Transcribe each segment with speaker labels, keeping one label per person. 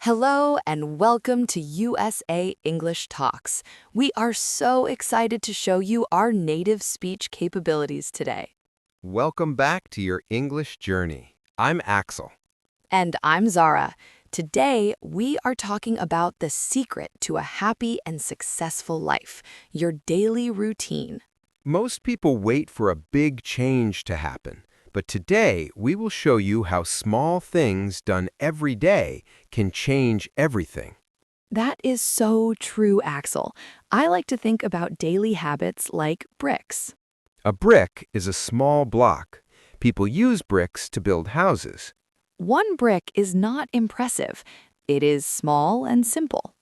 Speaker 1: Hello and welcome to USA English Talks. We are so excited to show you our native speech capabilities today.
Speaker 2: Welcome back to your English journey. I'm Axel.
Speaker 1: And I'm Zara. Today, we are talking about the secret to a happy and successful life, your daily routine.
Speaker 2: Most people wait for a big change to happen, but today we will show you how small things done every day can change everything.
Speaker 1: That is so true, Axel. I like to think about daily habits like bricks.
Speaker 2: A brick is a small block. People use bricks to build houses.
Speaker 1: One brick is not impressive. It is small and simple.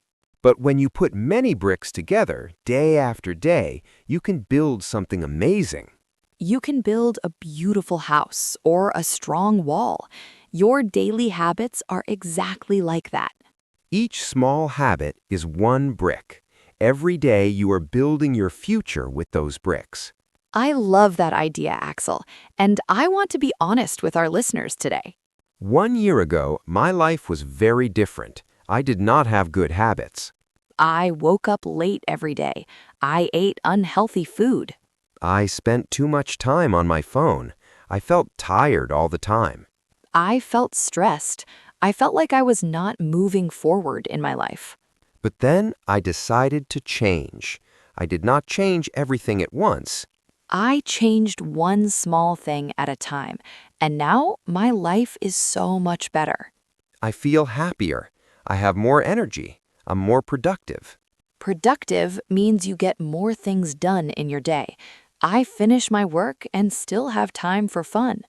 Speaker 2: But when you put many bricks together, day after day, you can build something amazing.
Speaker 1: You can build a beautiful house or a strong wall. Your daily habits are exactly like that.
Speaker 2: Each small habit is one brick. Every day you are building your future with those bricks.
Speaker 1: I love that idea, Axel, and I want to be honest with our listeners today.
Speaker 2: 1 year ago, my life was very different. I did not have good habits.
Speaker 1: I woke up late every day. I ate unhealthy food.
Speaker 2: I spent too much time on my phone. I felt tired all the time.
Speaker 1: I felt stressed. I felt like I was not moving forward in my life.
Speaker 2: But then I decided to change. I did not change everything at once.
Speaker 1: I changed one small thing at a time, and now my life is so much better.
Speaker 2: I feel happier. I have more energy. I'm more productive.
Speaker 1: Productive means you get more things done in your day. I finish my work and still have time for fun.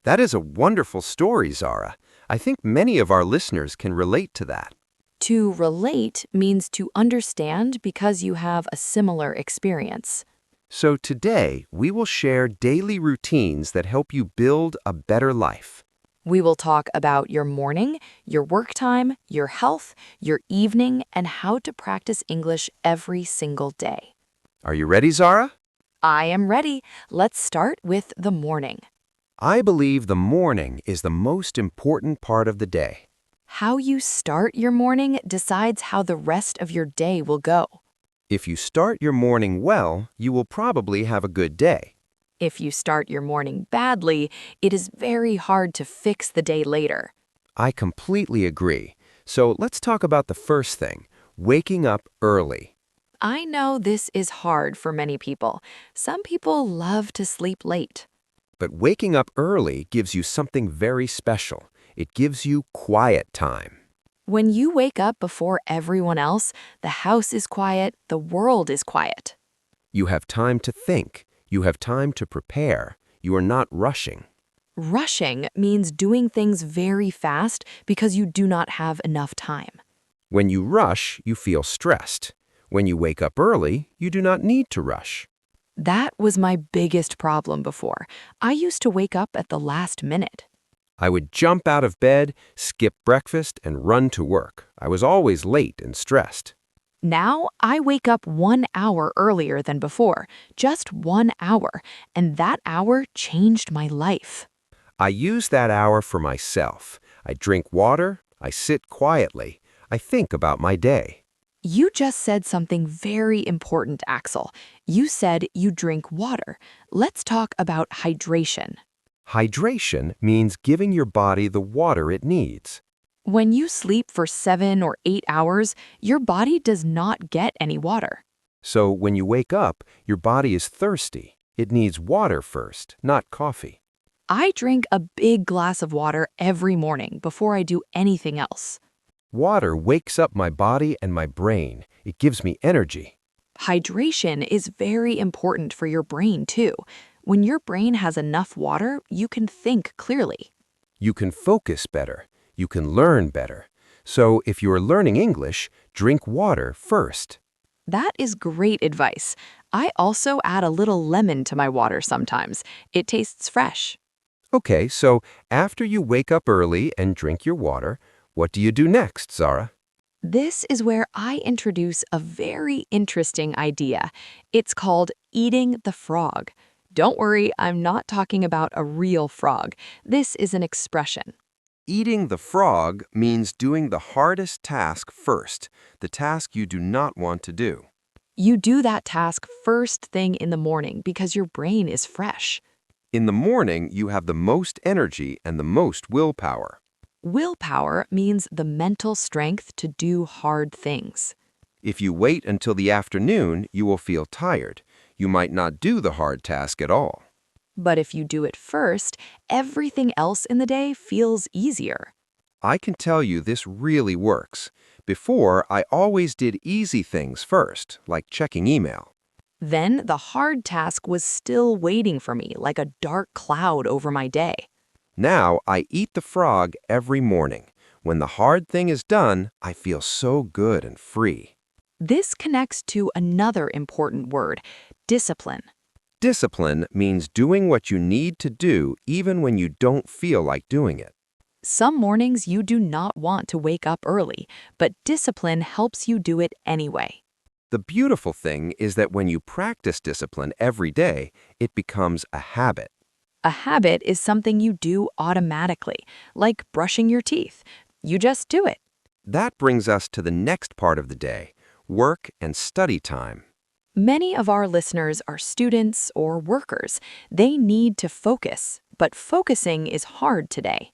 Speaker 2: That is a wonderful story, Zara. I think many of our listeners can relate to that.
Speaker 1: To relate means to understand because you have a similar experience.
Speaker 2: So today, we will share daily routines that help you build a better life.
Speaker 1: We will talk about your morning, your work time, your health, your evening, and how to practice English every single day.
Speaker 2: Are you ready, Zara?
Speaker 1: I am ready. Let's start with the morning.
Speaker 2: I believe the morning is the most important part of the day.
Speaker 1: How you start your morning decides how the rest of your day will go.
Speaker 2: If you start your morning well, you will probably have a good day.
Speaker 1: If you start your morning badly, it is very hard to fix the day later.
Speaker 2: I completely agree. So let's talk about the first thing, waking up early.
Speaker 1: I know this is hard for many people. Some people love to sleep late.
Speaker 2: But waking up early gives you something very special. It gives you quiet time.
Speaker 1: When you wake up before everyone else, the house is quiet, the world is quiet.
Speaker 2: You have time to think. You have time to prepare. You are not rushing.
Speaker 1: Rushing means doing things very fast because you do not have enough time.
Speaker 2: When you rush, you feel stressed. When you wake up early, you do not need to rush.
Speaker 1: That was my biggest problem before. I used to wake up at the last minute.
Speaker 2: I would jump out of bed, skip breakfast, and run to work. I was always late and stressed.
Speaker 1: Now I wake up 1 hour earlier than before, just 1 hour, and that hour changed my life.
Speaker 2: I use that hour for myself. I drink water. I sit quietly. I think about my day.
Speaker 1: You just said something very important, Axel. You said you drink water. Let's talk about hydration.
Speaker 2: Hydration means giving your body the water it needs.
Speaker 1: When you sleep for 7 or 8 hours, your body does not get any water.
Speaker 2: So when you wake up, your body is thirsty. It needs water first, not coffee.
Speaker 1: I drink a big glass of water every morning before I do anything else.
Speaker 2: Water wakes up my body and my brain. It gives me energy.
Speaker 1: Hydration is very important for your brain, too. When your brain has enough water, you can think clearly.
Speaker 2: You can focus better. You can learn better. So if you are learning English, drink water first.
Speaker 1: That is great advice. I also add a little lemon to my water sometimes. It tastes fresh.
Speaker 2: Okay, so after you wake up early and drink your water, what do you do next, Zara?
Speaker 1: This is where I introduce a very interesting idea. It's called eating the frog. Don't worry, I'm not talking about a real frog. This is an expression.
Speaker 2: Eating the frog means doing the hardest task first, the task you do not want to do.
Speaker 1: You do that task first thing in the morning because your brain is fresh.
Speaker 2: In the morning, you have the most energy and the most willpower.
Speaker 1: Willpower means the mental strength to do hard things.
Speaker 2: If you wait until the afternoon, you will feel tired. You might not do the hard task at all.
Speaker 1: But if you do it first, everything else in the day feels easier.
Speaker 2: I can tell you this really works. Before, I always did easy things first, like checking email.
Speaker 1: Then the hard task was still waiting for me like a dark cloud over my day.
Speaker 2: Now, I eat the frog every morning. When the hard thing is done, I feel so good and free.
Speaker 1: This connects to another important word, discipline.
Speaker 2: Discipline means doing what you need to do even when you don't feel like doing it.
Speaker 1: Some mornings you do not want to wake up early, but discipline helps you do it anyway.
Speaker 2: The beautiful thing is that when you practice discipline every day, it becomes a habit.
Speaker 1: A habit is something you do automatically, like brushing your teeth. You just do it.
Speaker 2: That brings us to the next part of the day, work and study time.
Speaker 1: Many of our listeners are students or workers. They need to focus, but focusing is hard today.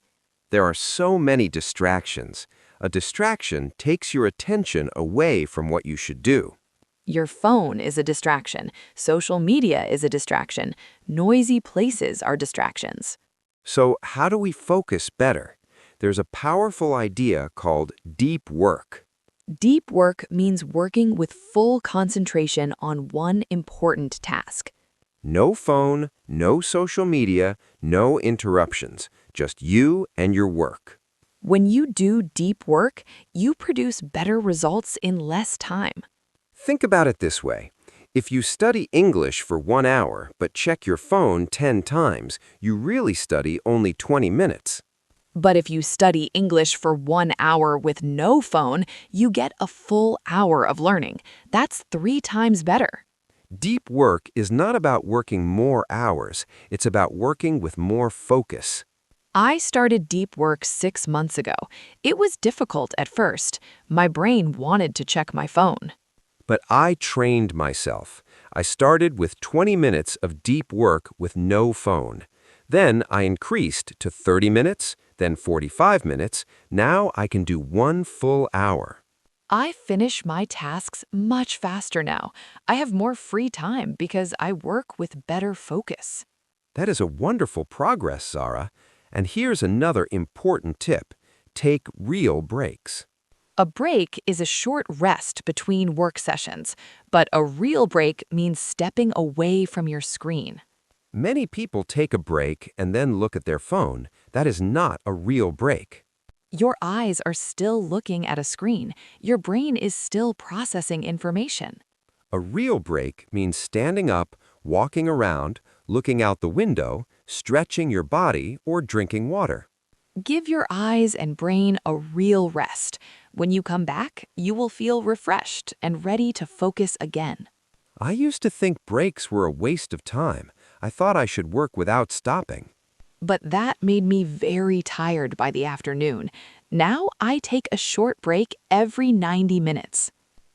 Speaker 2: There are so many distractions. A distraction takes your attention away from what you should do.
Speaker 1: Your phone is a distraction. Social media is a distraction. Noisy places are distractions.
Speaker 2: So how do we focus better? There's a powerful idea called deep work.
Speaker 1: Deep work means working with full concentration on one important task.
Speaker 2: No phone, no social media, no interruptions. Just you and your work.
Speaker 1: When you do deep work, you produce better results in less time.
Speaker 2: Think about it this way. If you study English for 1 hour but check your phone 10 times, you really study only 20 minutes.
Speaker 1: But if you study English for 1 hour with no phone, you get a full hour of learning. That's 3 times better.
Speaker 2: Deep work is not about working more hours. It's about working with more focus.
Speaker 1: I started deep work 6 months ago. It was difficult at first. My brain wanted to check my phone.
Speaker 2: But I trained myself. I started with 20 minutes of deep work with no phone. Then I increased to 30 minutes, then 45 minutes. Now I can do 1 full hour.
Speaker 1: I finish my tasks much faster now. I have more free time because I work with better focus.
Speaker 2: That is a wonderful progress, Zara. And here's another important tip. Take real breaks.
Speaker 1: A break is a short rest between work sessions, but a real break means stepping away from your screen.
Speaker 2: Many people take a break and then look at their phone. That is not a real break.
Speaker 1: Your eyes are still looking at a screen. Your brain is still processing information.
Speaker 2: A real break means standing up, walking around, looking out the window, stretching your body, or drinking water.
Speaker 1: Give your eyes and brain a real rest. When you come back, you will feel refreshed and ready to focus again.
Speaker 2: I used to think breaks were a waste of time. I thought I should work without stopping.
Speaker 1: But that made me very tired by the afternoon. Now I take a short break every 90 minutes.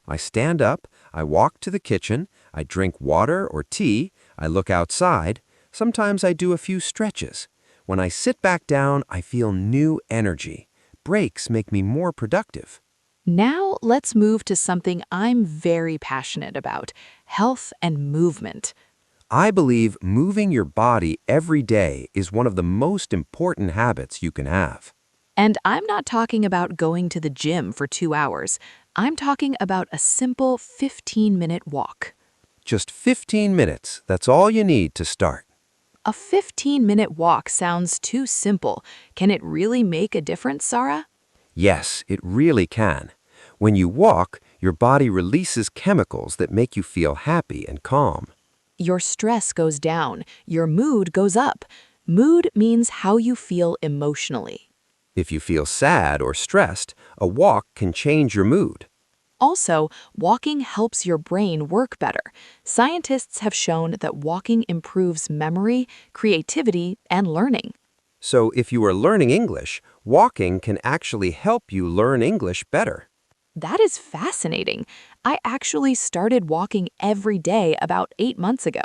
Speaker 2: I stand up, I walk to the kitchen, I drink water or tea, I look outside. Sometimes I do a few stretches. When I sit back down, I feel new energy. Breaks make me more productive.
Speaker 1: Now let's move to something I'm very passionate about, health and movement.
Speaker 2: I believe moving your body every day is one of the most important habits you can have.
Speaker 1: And I'm not talking about going to the gym for 2 hours. I'm talking about a simple 15-minute walk.
Speaker 2: Just 15 minutes, that's all you need to start.
Speaker 1: A 15-minute walk sounds too simple. Can it really make a difference, Sarah?
Speaker 2: Yes, it really can. When you walk, your body releases chemicals that make you feel happy and calm.
Speaker 1: Your stress goes down. Your mood goes up. Mood means how you feel emotionally.
Speaker 2: If you feel sad or stressed, a walk can change your mood.
Speaker 1: Also, walking helps your brain work better. Scientists have shown that walking improves memory, creativity, and learning.
Speaker 2: So if you are learning English, Walking can actually help you learn English better.
Speaker 1: That is fascinating. I actually started walking every day about 8 months ago.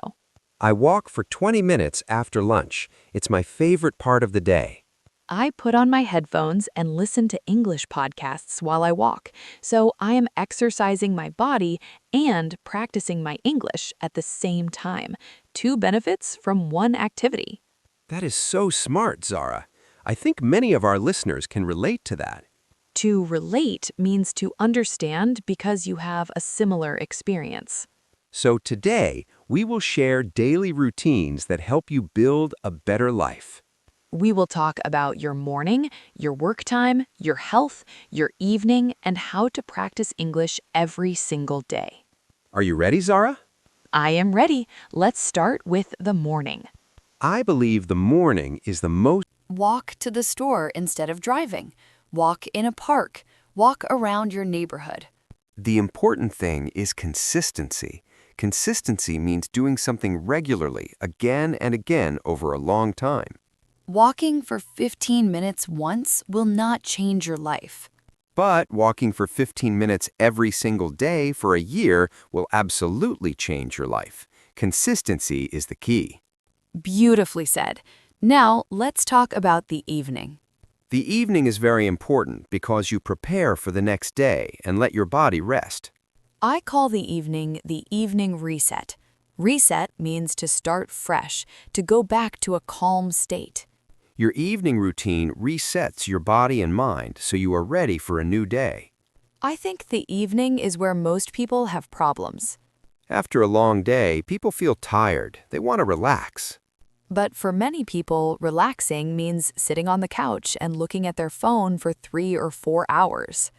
Speaker 2: I walk for 20 minutes after lunch. It's my favorite part of the day.
Speaker 1: I put on my headphones and listen to English podcasts while I walk, so I am exercising my body and practicing my English at the same time. Two benefits from one activity.
Speaker 2: That is so smart, Zara. I think many of our listeners can relate to that.
Speaker 1: To relate means to understand because you have a similar experience.
Speaker 2: So today, we will share daily routines that help you build a better life.
Speaker 1: We will talk about your morning, your work time, your health, your evening, and how to practice English every single day.
Speaker 2: Are you ready, Zara?
Speaker 1: I am ready. Let's start with the morning.
Speaker 2: I believe the morning is the most.
Speaker 3: Walk to the store instead of driving. Walk in a park. Walk around your neighborhood.
Speaker 2: The important thing is consistency. Consistency means doing something regularly, again and again over a long time.
Speaker 3: Walking for 15 minutes once will not change your life.
Speaker 2: But walking for 15 minutes every single day for a year will absolutely change your life. Consistency is the key.
Speaker 3: Beautifully said. Now, let's talk about the evening.
Speaker 2: The evening is very important because you prepare for the next day and let your body rest.
Speaker 3: I call the evening reset. Reset means to start fresh, to go back to a calm state.
Speaker 2: Your evening routine resets your body and mind so you are ready for a new day.
Speaker 3: I think the evening is where most people have problems.
Speaker 2: After a long day, people feel tired. They want to relax.
Speaker 3: But for many people, relaxing means sitting on the couch and looking at their phone for 3 or 4 hours.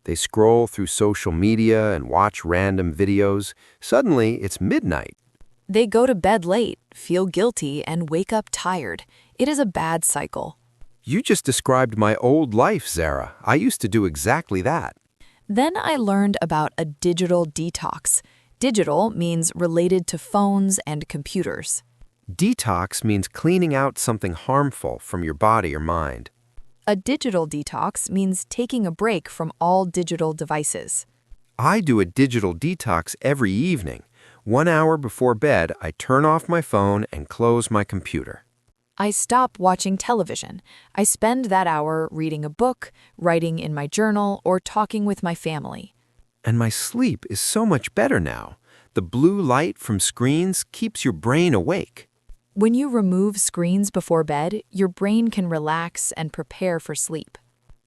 Speaker 2: They scroll through social media and watch random videos. Suddenly, it's midnight.
Speaker 3: They go to bed late, feel guilty, and wake up tired. It is a bad cycle.
Speaker 2: You just described my old life, Zara. I used to do exactly that.
Speaker 3: Then I learned about a digital detox. Digital means related to phones and computers.
Speaker 2: Detox means cleaning out something harmful from your body or mind.
Speaker 3: A digital detox means taking a break from all digital devices.
Speaker 2: I do a digital detox every evening. 1 hour before bed, I turn off my phone and close my computer.
Speaker 3: I stop watching television. I spend that hour reading a book, writing in my journal, or talking with my family.
Speaker 2: And my sleep is so much better now. The blue light from screens keeps your brain awake.
Speaker 3: When you remove screens before bed, your brain can relax and prepare for sleep.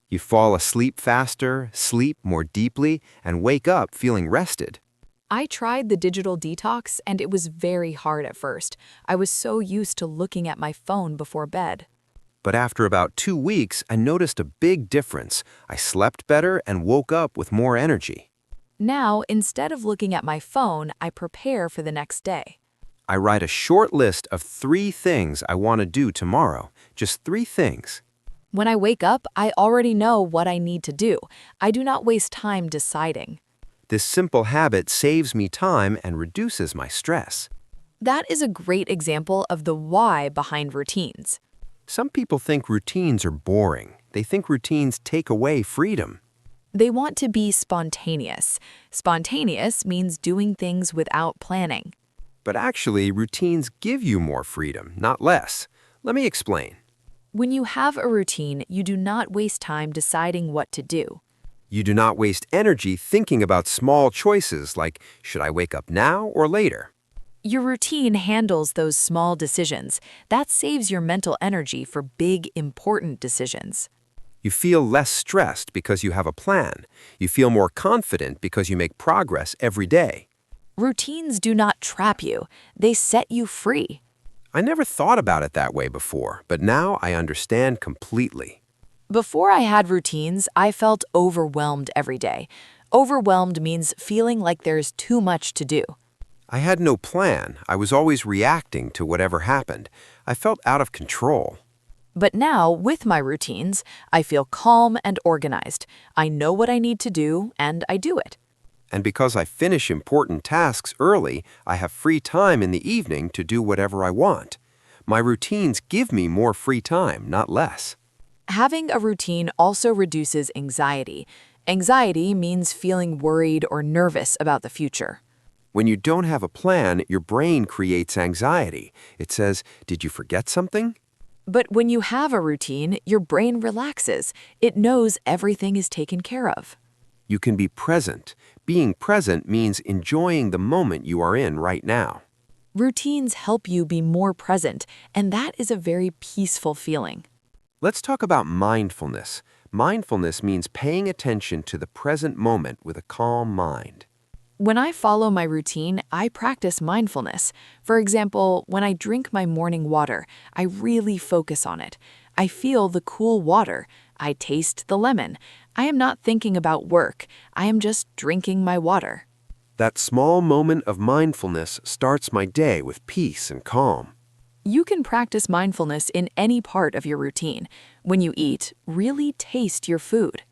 Speaker 2: You fall asleep faster, sleep more deeply, and wake up feeling rested.
Speaker 3: I tried the digital detox and it was very hard at first. I was so used to looking at my phone before bed.
Speaker 2: But after about 2 weeks, I noticed a big difference. I slept better and woke up with more energy.
Speaker 3: Now, instead of looking at my phone, I prepare for the next day.
Speaker 2: I write a short list of 3 things I want to do tomorrow. Just 3 things.
Speaker 3: When I wake up, I already know what I need to do. I do not waste time deciding.
Speaker 2: This simple habit saves me time and reduces my stress.
Speaker 3: That is a great example of the why behind routines.
Speaker 2: Some people think routines are boring. They think routines take away freedom.
Speaker 3: They want to be spontaneous. Spontaneous means doing things without planning.
Speaker 2: But actually, routines give you more freedom, not less. Let me explain.
Speaker 3: When you have a routine, you do not waste time deciding what to do.
Speaker 2: You do not waste energy thinking about small choices like, should I wake up now or later?
Speaker 3: Your routine handles those small decisions. That saves your mental energy for big, important decisions.
Speaker 2: You feel less stressed because you have a plan. You feel more confident because you make progress every day.
Speaker 3: Routines do not trap you. They set you free.
Speaker 2: I never thought about it that way before, but now I understand completely.
Speaker 3: Before I had routines, I felt overwhelmed every day. Overwhelmed means feeling like there's too much to do.
Speaker 2: I had no plan. I was always reacting to whatever happened. I felt out of control.
Speaker 3: But now, with my routines, I feel calm and organized. I know what I need to do, and I do it.
Speaker 2: And because I finish important tasks early, I have free time in the evening to do whatever I want. My routines give me more free time, not less.
Speaker 3: Having a routine also reduces anxiety. Anxiety means feeling worried or nervous about the future.
Speaker 2: When you don't have a plan, your brain creates anxiety. It says, "Did you forget something?"
Speaker 3: But when you have a routine, your brain relaxes. It knows everything is taken care of.
Speaker 2: You can be present. Being present means enjoying the moment you are in right now.
Speaker 3: Routines help you be more present, and that is a very peaceful feeling.
Speaker 2: Let's talk about mindfulness. Mindfulness means paying attention to the present moment with a calm mind.
Speaker 3: When I follow my routine, I practice mindfulness. For example, when I drink my morning water, I really focus on it. I feel the cool water. I taste the lemon. I am not thinking about work. I am just drinking my water.
Speaker 2: That small moment of mindfulness starts my day with peace and calm.
Speaker 3: You can practice mindfulness in any part of your routine. When you eat, really taste your food.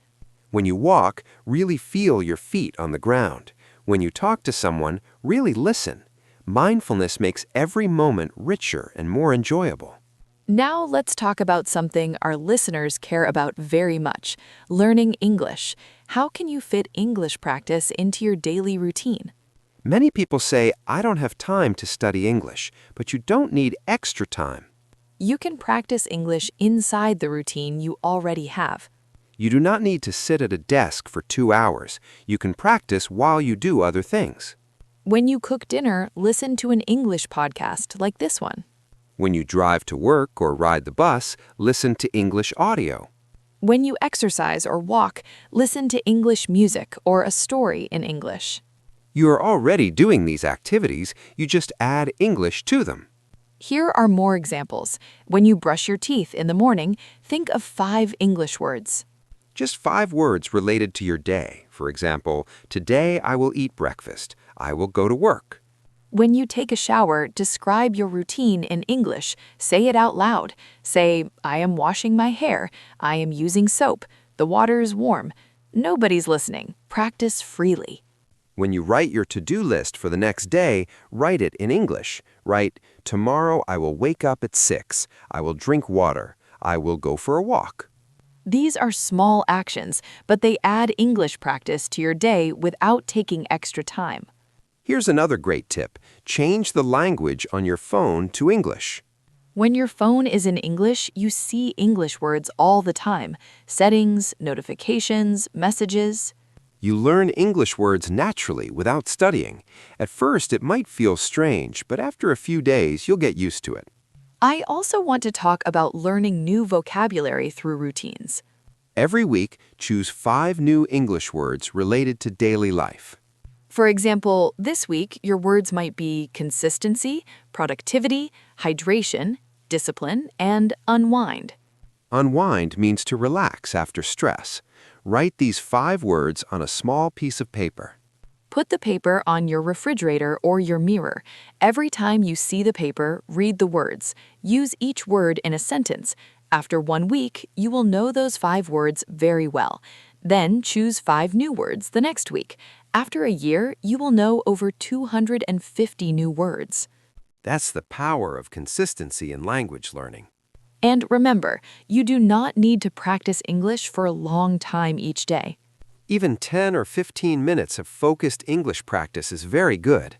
Speaker 2: When you walk, really feel your feet on the ground. When you talk to someone, really listen. Mindfulness makes every moment richer and more enjoyable.
Speaker 3: Now let's talk about something our listeners care about very much, learning English. How can you fit English practice into your daily routine?
Speaker 2: Many people say, "I don't have time to study English," but you don't need extra time.
Speaker 3: You can practice English inside the routine you already have.
Speaker 2: You do not need to sit at a desk for 2 hours. You can practice while you do other things.
Speaker 3: When you cook dinner, listen to an English podcast like this one.
Speaker 2: When you drive to work or ride the bus, listen to English audio.
Speaker 3: When you exercise or walk, listen to English music or a story in English.
Speaker 2: You are already doing these activities, you just add English to them.
Speaker 3: Here are more examples. When you brush your teeth in the morning, think of 5 English words.
Speaker 2: Just 5 words related to your day. For example, today I will eat breakfast. I will go to work.
Speaker 3: When you take a shower, describe your routine in English. Say it out loud. Say, I am washing my hair. I am using soap. The water is warm. Nobody's listening. Practice freely.
Speaker 2: When you write your to-do list for the next day, write it in English. Write, tomorrow I will wake up at 6. I will drink water. I will go for a walk.
Speaker 3: These are small actions, but they add English practice to your day without taking extra time.
Speaker 2: Here's another great tip. Change the language on your phone to English.
Speaker 3: When your phone is in English, you see English words all the time. Settings, notifications, messages.
Speaker 2: You learn English words naturally without studying. At first, it might feel strange, but after a few days, you'll get used to it.
Speaker 3: I also want to talk about learning new vocabulary through routines.
Speaker 2: Every week, choose 5 new English words related to daily life.
Speaker 3: For example, this week, your words might be consistency, productivity, hydration, discipline, and unwind.
Speaker 2: Unwind means to relax after stress. Write these 5 words on a small piece of paper.
Speaker 3: Put the paper on your refrigerator or your mirror. Every time you see the paper, read the words. Use each word in a sentence. After 1 week, you will know those 5 words very well. Then choose 5 new words the next week. After a year, you will know over 250 new words.
Speaker 2: That's the power of consistency in language learning.
Speaker 3: And remember, you do not need to practice English for a long time each day.
Speaker 2: Even 10 or 15 minutes of focused English practice is very good.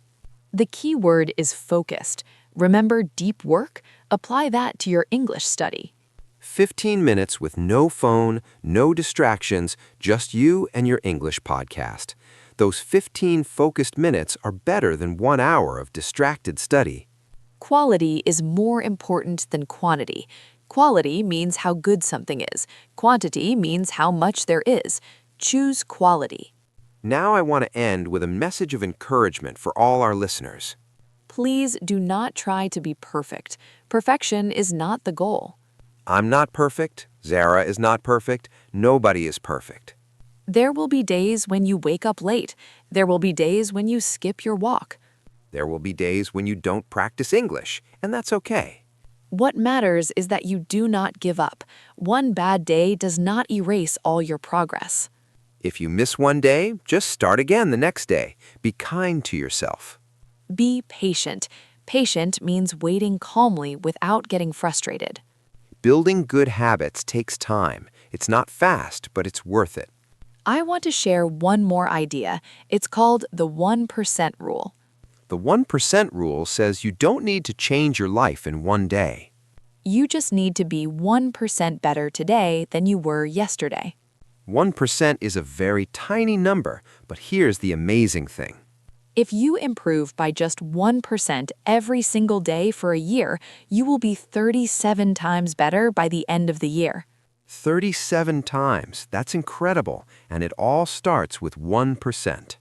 Speaker 3: The key word is focused. Remember deep work? Apply that to your English study.
Speaker 2: 15 minutes with no phone, no distractions, just you and your English podcast. Those 15 focused minutes are better than 1 hour of distracted study.
Speaker 3: Quality is more important than quantity. Quality means how good something is. Quantity means how much there is. Choose quality.
Speaker 2: Now I want to end with a message of encouragement for all our listeners.
Speaker 3: Please do not try to be perfect. Perfection is not the goal.
Speaker 2: I'm not perfect. Zara is not perfect. Nobody is perfect.
Speaker 3: There will be days when you wake up late. There will be days when you skip your walk.
Speaker 2: There will be days when you don't practice English, and that's okay.
Speaker 3: What matters is that you do not give up. One bad day does not erase all your progress.
Speaker 2: If you miss one day, just start again the next day. Be kind to yourself.
Speaker 3: Be patient. Patient means waiting calmly without getting frustrated.
Speaker 2: Building good habits takes time. It's not fast, but it's worth it.
Speaker 3: I want to share one more idea. It's called the 1% rule.
Speaker 2: The 1% rule says you don't need to change your life in one day.
Speaker 3: You just need to be 1% better today than you were yesterday.
Speaker 2: 1% is a very tiny number, but here's the amazing thing.
Speaker 3: If you improve by just 1% every single day for a year, you will be 37 times better by the end of the year.
Speaker 2: 37 times. That's incredible. And it all starts with 1%.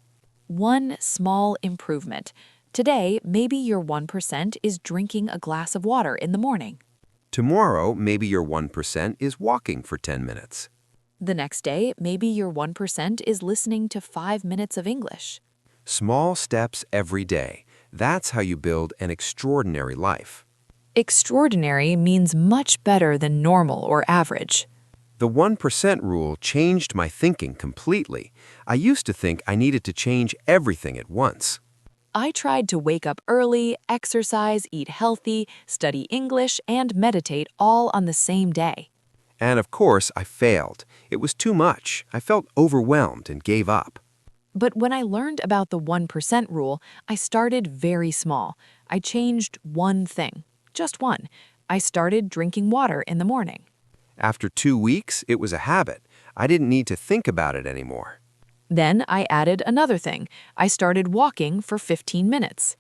Speaker 3: One small improvement. Today, maybe your 1% is drinking a glass of water in the morning.
Speaker 2: Tomorrow, maybe your 1% is walking for 10 minutes.
Speaker 3: The next day, maybe your 1% is listening to 5 minutes of English.
Speaker 2: Small steps every day. That's how you build an extraordinary life.
Speaker 3: Extraordinary means much better than normal or average.
Speaker 2: The 1% rule changed my thinking completely. I used to think I needed to change everything at once.
Speaker 3: I tried to wake up early, exercise, eat healthy, study English, and meditate all on the same day.
Speaker 2: And of course, I failed. It was too much. I felt overwhelmed and gave up.
Speaker 3: But when I learned about the 1% rule, I started very small. I changed one thing, just one. I started drinking water in the morning.
Speaker 2: After 2 weeks, it was a habit. I didn't need to think about it anymore.
Speaker 3: Then I added another thing. I started walking for 15 minutes.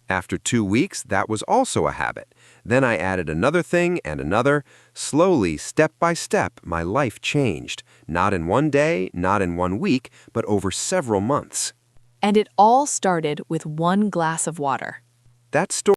Speaker 2: After 2 weeks, that was also a habit. Then I added another thing and another. Slowly, step by step, my life changed. Not in one day, not in 1 week, but over several months.
Speaker 3: And it all started with one glass of water.
Speaker 2: That story